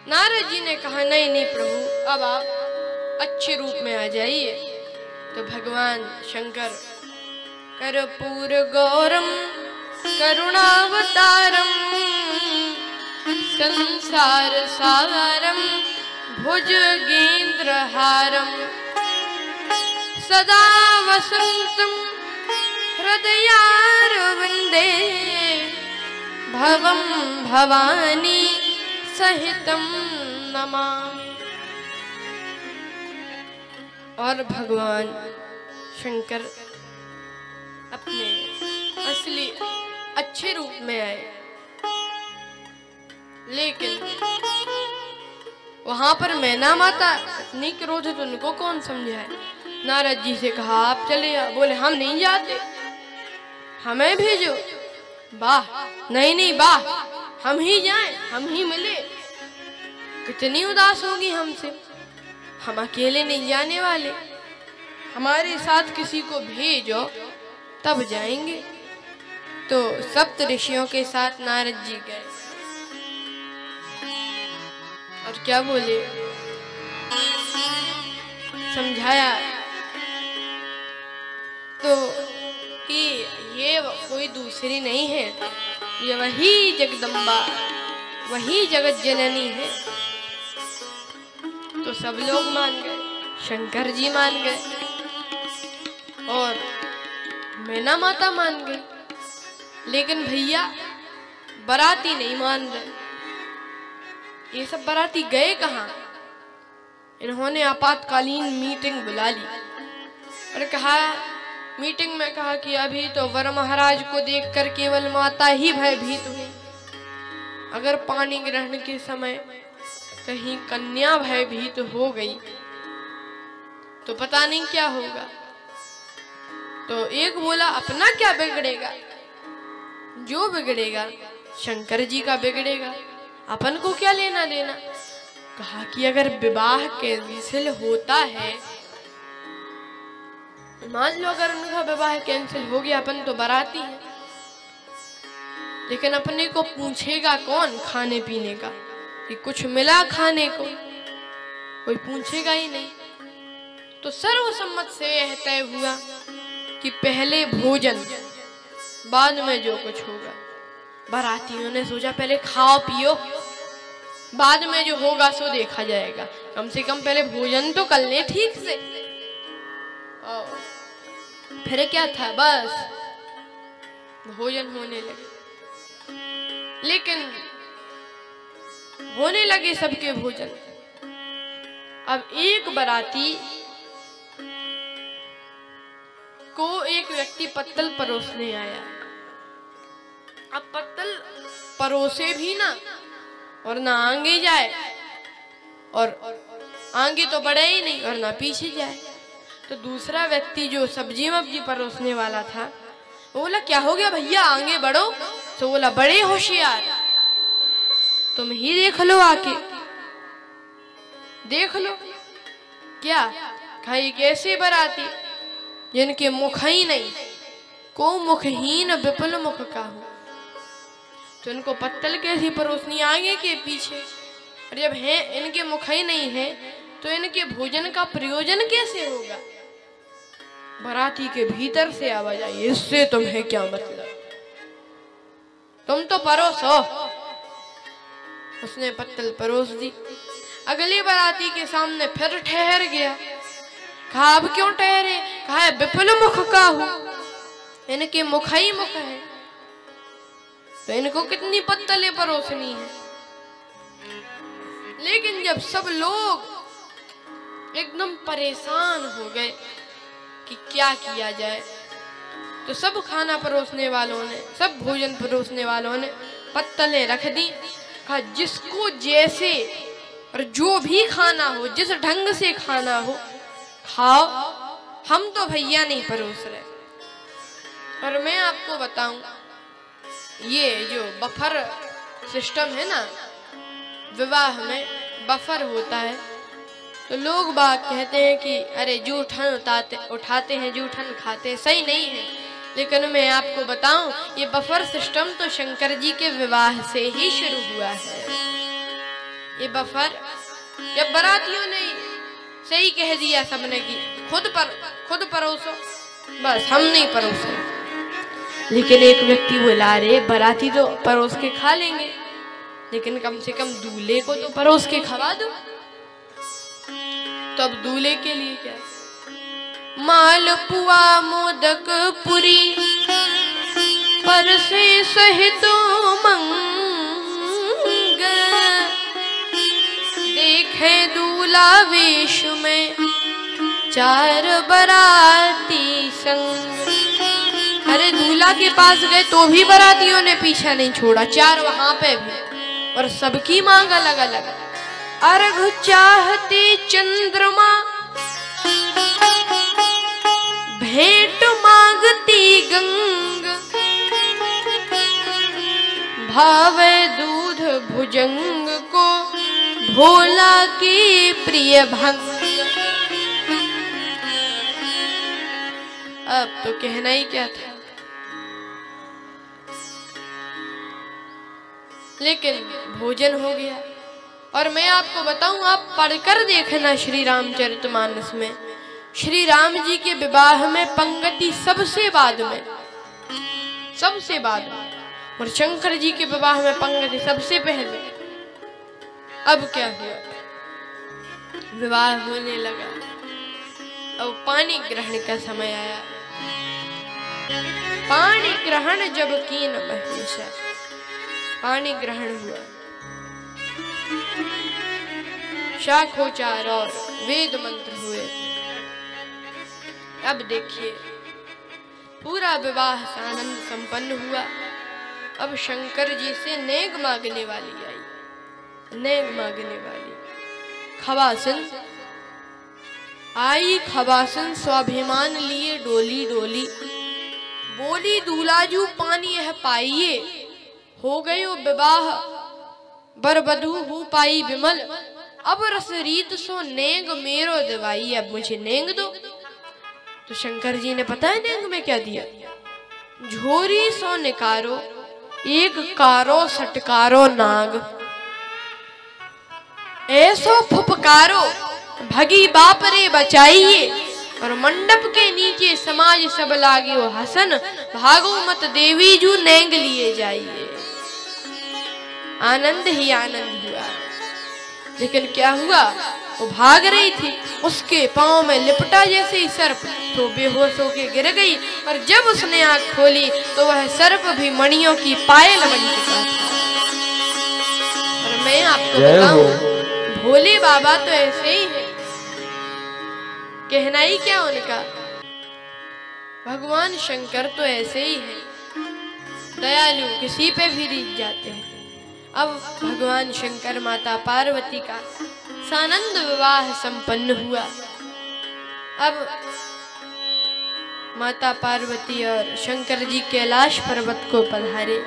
नारद जी ने कहा नहीं नहीं प्रभु, अब आप अच्छे रूप में आ जाइए। तो भगवान शंकर कर्पूर गौरम करुणावतारम संसार सागरम भुजगेंद्रहारम सदा वसंतम हृदयारविंदे भवम भवानी सहितम नमामि। और भगवान शंकर अपने असली अच्छे रूप में आए, लेकिन वहां पर मैना माता इतनी क्रोधित, उनको कौन समझाए। नारद जी से कहा आप चले जाओ। बोले हम नहीं जाते, हमें भेजो। वाह, नहीं नहीं वाह, हम ही जाएं, हम ही मिले। कितनी उदास होगी हमसे, हम अकेले नहीं जाने वाले, हमारे साथ किसी को भेजो तब जाएंगे। तो सप्त ऋषियों के साथ नारद जी गए और क्या बोले, समझाया तो कि ये कोई दूसरी नहीं है, ये वही जगदम्बा, वही जगत जननी है। तो सब लोग मान गए, शंकर जी मान गए और मैना माता मान गई। लेकिन भैया बाराती नहीं मान रहे। ये सब बाराती गए कहाँ? इन्होंने आपातकालीन मीटिंग बुला ली और कहा, मीटिंग में कहा कि अभी तो वर महाराज को देखकर केवल माता ही भयभीत हुई। अगर पानी ग्रहण के समय कहीं कन्या भयभीत हो गई तो पता नहीं क्या होगा। तो एक बोला अपना क्या बिगड़ेगा, जो बिगड़ेगा शंकर जी का बिगड़ेगा, अपन को क्या लेना देना। कहा कि अगर विवाह कैंसिल होता है, मान लो अगर उनका विवाह कैंसिल हो गया, अपन तो बाराती हैं, लेकिन अपने को पूछेगा कौन खाने पीने का कि कुछ मिला खाने को, कोई पूछेगा ही नहीं। तो सर्वसम्मत से यह तय हुआ कि पहले भोजन, बाद में जो कुछ होगा। बारातियों ने सोचा पहले खाओ पियो, बाद में जो होगा सो देखा जाएगा, कम से कम पहले भोजन तो कर ले ठीक से। फिर क्या था, बस भोजन होने लगे। लेकिन होने लगे सबके भोजन। अब एक बाराती को एक व्यक्ति पत्तल परोसने आया। अब पत्तल परोसे भी ना और ना आगे जाए, और आगे तो बढ़े ही नहीं और ना पीछे जाए। तो दूसरा व्यक्ति जो सब्जी वब्जी परोसने वाला था, वो बोला क्या हो गया भैया, आगे बढ़ो। तो बोला बड़े होशियार, तुम ही देख लो, आके देख लो। क्या कहा, एक ऐसे बाराती जिनके मुख ही नहीं, को मुखहीन विपुल मुख का हो, तो इनको पत्तल कैसी परोसनी आगे के पीछे। और जब है इनके मुख ही नहीं है तो इनके भोजन का प्रयोजन कैसे होगा। बाराती के भीतर से आवाज आई, इससे तुम्हें क्या मतलब, तुम तो परोसो। उसने पत्तल परोस दी। अगली बाराती के सामने फिर ठहर गया। कहा अब क्यों ठहरे, कहा विपुल मुख का हूं, इनके मुख ही मुख है, तो इनको कितनी पत्तलें परोसनी है। लेकिन जब सब लोग एकदम परेशान हो गए कि क्या किया जाए, तो सब खाना परोसने वालों ने, सब भोजन परोसने वालों ने पत्तलें रख दी। कहा जिसको जैसे और जो भी खाना हो, जिस ढंग से खाना हो खाओ, हम तो भैया नहीं परोस रहे। और मैं आपको बताऊं, ये जो बफर सिस्टम है ना, विवाह में बफर होता है, तो लोग बाग कहते हैं कि अरे जूठन उठाते हैं, जूठन खाते, सही नहीं है। लेकिन मैं आपको बताऊं, ये बफर सिस्टम तो शंकर जी के विवाह से ही शुरू हुआ है। ये बफर जब बारातियों ने सही कह दिया सबने कि खुद परोसो, बस हम नहीं परोसे। लेकिन एक व्यक्ति बोला, अरे बाराती तो परोस के खा लेंगे, लेकिन कम से कम दूल्हे को तो परोस के खवा दो। तो अब दूल्हे के लिए क्या, मालपुआ मोदक पुरी परसे सहित मंग, देखे दूल्हा वेश में 4 बराती संग। अरे दूल्हा के पास गए तो भी बरातियों ने पीछा नहीं छोड़ा, 4 वहां पे भी, और सबकी मांग अलग अलग। अर्घ चाहते चंद्रमा भेंट मांगती गंग, भावे दूध भुजंग को भोला की प्रिय भंग। अब तो कहना ही क्या था, लेकिन भोजन हो गया। और मैं आपको बताऊं, आप पढ़कर देखना श्री रामचरितमानस में, श्री राम जी के विवाह में पंक्ति सबसे बाद में, और शंकर जी के विवाह में पंक्ति सबसे पहले। अब क्या हुआ, विवाह होने लगा, अब पानी ग्रहण का समय आया। पानी ग्रहण जब कीन महेश, पानी ग्रहण हुआ, शाखोचार और वेद मंत्र हुए। अब देखिए पूरा विवाह आनंद संपन्न हुआ। अब शंकर जी से नेग मांगने वाली आई, नेग मांगने वाली खवासन आई। खवासन स्वाभिमान लिए डोली डोली, बोली दूलाजू पानी यह पाइए, हो गयो विवाह बरबधू हो पाई विमल। अब रस रीत सो नेग मेरो दवाई, अब मुझे नेग दो। तो शंकर जी ने पता है नेग में क्या दिया, झोरी सो निकारो एक कारो सटकारो नाग, ऐसो फुपकारो भगी बाप रे बचाइए। और मंडप के नीचे समाज सब लागे हो हसन, भागो मत देवी जू नेंग लिए जाइए। आनंद ही आनंद हुआ। लेकिन क्या हुआ, वो भाग रही थी, उसके पांव में लिपटा जैसे ही सर्प, तो बेहोश होके गिर गई। और जब उसने आंख खोली तो वह सर्प भी मणियों की पायल बन चुका था। और मैं आपको बताऊं, भोले बाबा तो ऐसे ही है, कहना ही क्या उनका। भगवान शंकर तो ऐसे ही है, दयालु, किसी पे भी रीझ जाते हैं। अब भगवान शंकर माता पार्वती का सानंद विवाह संपन्न हुआ। अब माता पार्वती और शंकर जी कैलाश पर्वत को पधारे।